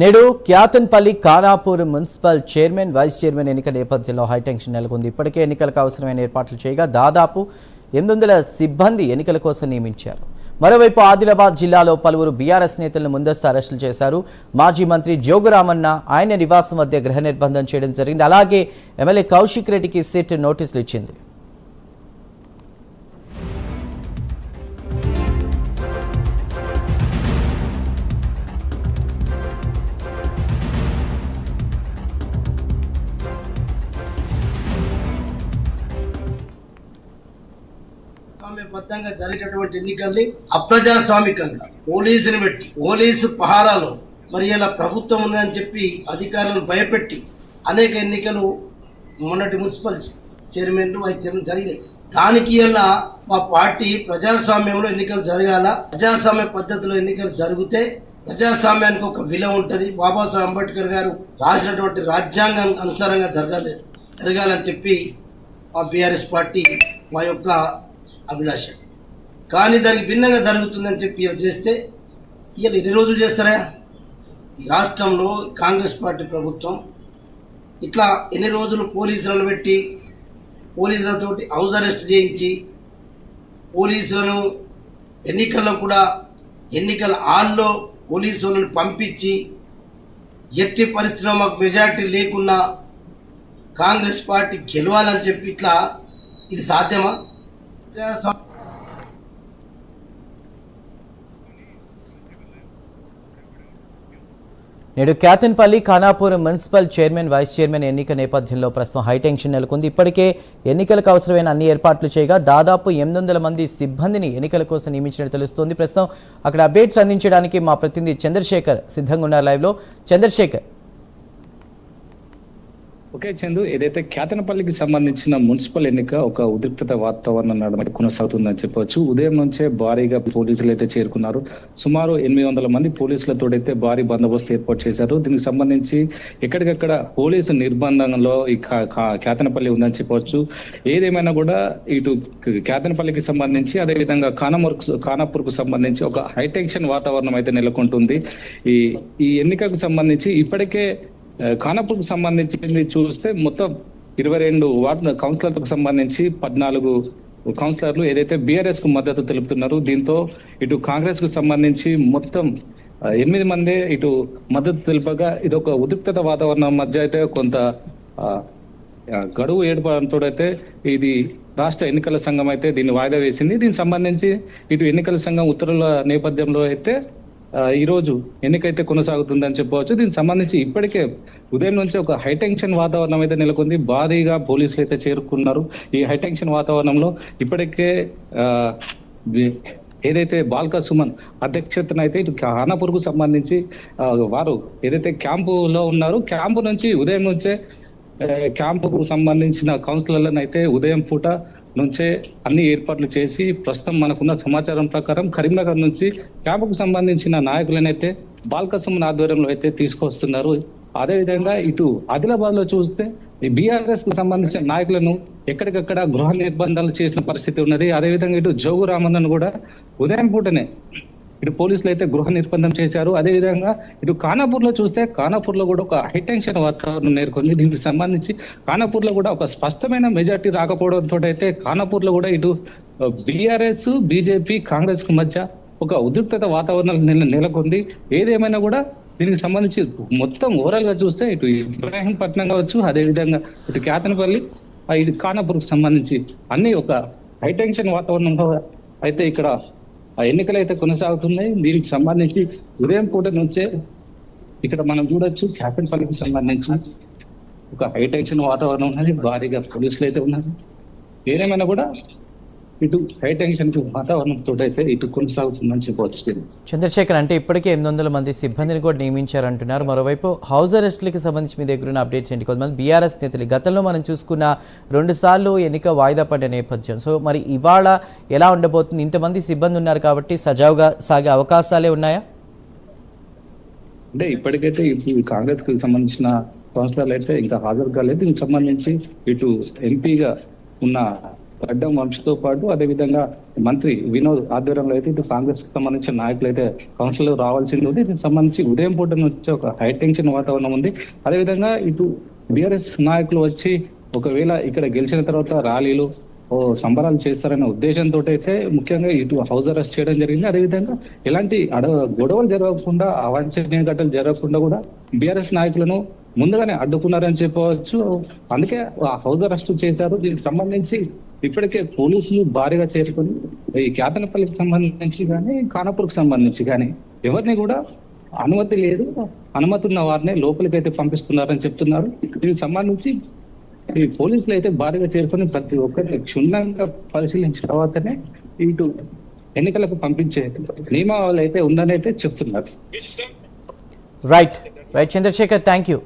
నేడు Kyathanpalli Khanapur municipal chairman vice chairman ఎన్నిక నేపథ్యంలో హైటెన్షన్ నెలకొంది. ఇప్పటికే ఎన్నికలకు అవసరమైన ఏర్పాట్లు చేయగా దాదాపు 800 సిబ్బంది ఎన్నికల కోసం నియమించారు. మరోవైపు ఆదిలాబాద్ జిల్లాలో పలువురు బీఆర్ఎస్ నేతలను ముందస్తు అరెస్టులు చేశారు. మాజీ మంత్రి జోగురామన్న ఆయన నివాసం వద్ద గృహ నిర్బంధం చేయడం జరిగింది. అలాగే ఎమ్మెల్యే కౌశిక్ రెడ్డికి సిట్ నోటీసులు ఇచ్చింది. ప్రజాస్వామ్యబద్ధంగా జరిగేటటువంటి ఎన్నికల్ని అప్రజాస్వామికంగా పోలీసుని పెట్టి పోలీసు పహారాలో మరి ఇలా ప్రభుత్వం ఉందని చెప్పి అధికారులను భయపెట్టి అనేక ఎన్నికలు మొన్నటి మున్సిపల్ చైర్మన్లు వైస్ చైర్మన్ జరిగినాయి. దానికి ఇలా మా పార్టీ ప్రజాస్వామ్యంలో ఎన్నికలు జరగాల, ప్రజాస్వామ్య పద్ధతిలో ఎన్నికలు జరిగితే ప్రజాస్వామ్యానికి ఒక విలువ ఉంటుంది, బాబాసాహెబ్ అంబేద్కర్ గారు రాసినటువంటి రాజ్యాంగం అనుసారంగా జరగాలని చెప్పి మా బీఆర్ఎస్ పార్టీ మా యొక్క అభిలాష. కానీ దానికి భిన్నంగా జరుగుతుందని చెప్పి ఇలా చేస్తే ఇవాళ ఎన్ని రోజులు చేస్తారా? ఈ రాష్ట్రంలో కాంగ్రెస్ పార్టీ ప్రభుత్వం ఇట్లా ఎన్ని రోజులు పోలీసులను పెట్టి పోలీసులతోటి హౌస్ అరెస్ట్ చేయించి పోలీసులను ఎన్నికల్లో కూడా ఎన్నికల హాల్లో పోలీసులను పంపించి ఎట్టి పరిస్థితిలో మాకు మెజార్టీ లేకున్నా కాంగ్రెస్ పార్టీ గెలవాలని చెప్పి ఇట్లా ఇది సాధ్యమా? నేడు Kyathanpalli Khanapur municipal chairman vice chairman ఎన్నిక నేపథ్యంలో ప్రస్తుతం హైటెన్షన్ నెలకొంది. ఇప్పటికే ఎన్నికలకు అవసరమైన అన్ని ఏర్పాట్లు చేయగా దాదాపు 800 మంది సిబ్బందిని ఎన్నికల కోసం నియమించినట్టు తెలుస్తోంది. ప్రస్తుతం అక్కడ అప్డేట్స్ అందించడానికి మా ప్రతినిధి చంద్రశేఖర్ సిద్ధంగా ఉన్నారు లైవ్లో. చంద్రశేఖర్. ఓకే చందు, ఏదైతే క్యాతనపల్లికి సంబంధించిన మున్సిపల్ ఎన్నిక ఒక ఉద్రిక్తత వాతావరణం నడమటి కొనసాగుతుందని చెప్పవచ్చు. ఉదయం నుంచే భారీగా పోలీసులు అయితే చేరుకున్నారు. సుమారు 800 మంది పోలీసులతో అయితే భారీ బందోబస్తు ఏర్పాటు చేశారు. దీనికి సంబంధించి ఎక్కడికక్కడ పోలీసు నిర్బంధంలో ఈ క్యాతనపల్లి ఉందని చెప్పవచ్చు. ఏదేమైనా కూడా ఇటు క్యాతనపల్లికి సంబంధించి అదేవిధంగా ఖానాపూర్కు సంబంధించి ఒక హైటెన్షన్ వాతావరణం అయితే నెలకొంటుంది. ఈ ఎన్నికకు సంబంధించి ఇప్పటికే ఖానాపూర్కు సంబంధించి చూస్తే మొత్తం 22 వార్డు కౌన్సిలర్లకు సంబంధించి 14 కౌన్సిలర్లు ఏదైతే బీఆర్ఎస్ కు మద్దతు తెలుపుతున్నారు. దీంతో ఇటు కాంగ్రెస్ కు సంబంధించి మొత్తం 8 మందే ఇటు మద్దతు తెలుపగా ఇదొక ఉద్రిక్తత వాతావరణం మధ్య అయితే కొంత గడువు ఏర్పడంతో అయితే ఇది రాష్ట్ర ఎన్నికల సంఘం అయితే దీన్ని వాయిదా వేసింది. దీనికి సంబంధించి ఇటు ఎన్నికల సంఘం ఉత్తర్వుల నేపథ్యంలో అయితే ఈ రోజు ఎన్నికైతే కొనసాగుతుందని చెప్పవచ్చు. దీనికి సంబంధించి ఇప్పటికే ఉదయం నుంచి ఒక హైటెన్షన్ వాతావరణం అయితే నెలకొంది. భారీగా పోలీసులు అయితే చేరుకున్నారు. ఈ హైటెన్షన్ వాతావరణంలో ఇప్పటికే ఏదైతే బాల్కా సుమన్ అధ్యక్షతన అయితే ఇటు ఖానాపూర్కు సంబంధించి వారు ఏదైతే క్యాంపులో ఉన్నారు, క్యాంపు నుంచి ఉదయం నుంచే క్యాంపుకు సంబంధించిన కౌన్సిలర్లను అయితే ఉదయం పూట నుంచే అన్ని ఏర్పాట్లు చేసి ప్రస్తుతం మనకున్న సమాచారం ప్రకారం కరీంనగర్ నుంచి క్యాంపుకు సంబంధించిన నాయకులనైతే బాల్కసుమన్ ఆధ్వర్యంలో అయితే తీసుకొస్తున్నారు. అదేవిధంగా ఇటు ఆదిలాబాద్ లో చూస్తే ఈ బీఆర్ఎస్ కు సంబంధించిన నాయకులను ఎక్కడికక్కడ గృహ నిర్బంధాలు చేసిన పరిస్థితి ఉన్నది. అదేవిధంగా ఇటు జోగురామన్నను కూడా ఉదయం పూటనే ఇటు పోలీసులు అయితే గృహ నిర్బంధం చేశారు. అదేవిధంగా ఇటు ఖానాపూర్ లో చూస్తే ఖానాపూర్ లో కూడా ఒక హైటెన్షన్ వాతావరణం నేర్కొంది. దీనికి సంబంధించి ఖానాపూర్ లో కూడా ఒక స్పష్టమైన మెజార్టీ రాకపోవడంతో అయితే ఖానాపూర్ లో కూడా ఇటు బీఆర్ఎస్ బీజేపీ కాంగ్రెస్ కు మధ్య ఒక ఉద్రిక్తత వాతావరణం నెలకొంది. ఏదేమైనా కూడా దీనికి సంబంధించి మొత్తం ఓవరాల్ గా చూస్తే ఇటు ఇబ్రాహీంపట్నం కావచ్చు, అదేవిధంగా ఇటు క్యాతనపల్లి ఇటు ఖానాపూర్ కు సంబంధించి అన్ని ఒక హైటెన్షన్ వాతావరణంలో అయితే ఇక్కడ ఎన్నికలు అయితే కొనసాగుతున్నాయి. దీనికి సంబంధించి ఉదయం పూట నుంచే ఇక్కడ మనం చూడొచ్చు క్యాతనపల్లికి సంబంధించి ఒక హైటెన్షన్ వాతావరణం ఉన్నది. భారీగా పోలీసులు అయితే ఉన్నారు. ఏదేమైనా కూడా ఇటు హైటెన్షన్ వాతావరణంతో అయితే ఇటు కొనసాగుతుందని చెప్పవచ్చు. చంద్రశేఖర్, అంటే ఇప్పటికే 800 మంది సిబ్బందిని కూడా నియమించారంటున్నారు. మరోవైపు హౌస్ అరెస్టులకి సంబంధించి మీ దగ్గర ఉన్న అప్డేట్స్ ఏంటి? కొంతమంది బీఆర్ఎస్ నేతలు గతంలో మనం చూసుకున్న 2 సార్లు ఎన్నిక వాయిదా పడ్డ నేపథ్యం. సో మరి ఇవాళ ఎలా ఉండబోతుంది? ఇంతమంది సిబ్బంది ఉన్నారు కాబట్టి సజావుగా సాగే అవకాశాలే ఉన్నాయా? అంటే ఇప్పటికైతే ఇప్పుడు కాంగ్రెస్ కి సంబంధించిన కౌన్సిలర్లు అయితే ఇంకా హాజరు కాలేదు. దీనికి సంబంధించి ఇటు ఎంపీగా ఉన్న గడ్డం వంశతో పాటు అదేవిధంగా మంత్రి వినోద్ ఆధ్వర్యంలో అయితే ఇటు కాంగ్రెస్ కి సంబంధించిన నాయకులు అయితే కౌన్సిల్ రావాల్సింది ఉంది. దీనికి సంబంధించి ఉదయం పూట నుంచి ఒక హై టెన్షన్ వాతావరణం ఉంది. అదేవిధంగా ఇటు బీఆర్ఎస్ నాయకులు వచ్చి ఒకవేళ ఇక్కడ గెలిచిన తర్వాత ర్యాలీలు సంబరాలు చేస్తారనే ఉద్దేశంతో అయితే ముఖ్యంగా ఇటు హౌస్ అరెస్ట్ చేయడం జరిగింది. అదేవిధంగా ఎలాంటి గొడవలు జరగకుండా, అవాంఛనీయ ఘటనలు జరగకుండా కూడా బీఆర్ఎస్ నాయకులను ముందుగానే అడ్డుకున్నారని చెప్పవచ్చు. అందుకే ఆ హౌస్ అరెస్ట్ చేశారు. దీనికి సంబంధించి ఇప్పటికే పోలీసులు భారీగా చేరుకొని ఈ కేతనపల్లికి సంబంధించి కానీ, ఖానాపూర్కి సంబంధించి కానీ ఎవరిని కూడా అనుమతి లేదు, అనుమతి ఉన్న వారిని లోపలికి అయితే పంపిస్తున్నారని చెప్తున్నారు. దీనికి సంబంధించి ఈ పోలీసులు అయితే భారీగా చేరుకొని ప్రతి ఒక్కరిని క్షుణ్ణంగా పరిశీలించిన తర్వాతనే ఇటు ఎన్నికలకు పంపించే నియమావళి అయితే ఉందని అయితే చెప్తున్నారు. Right Chandrashekar, thank you.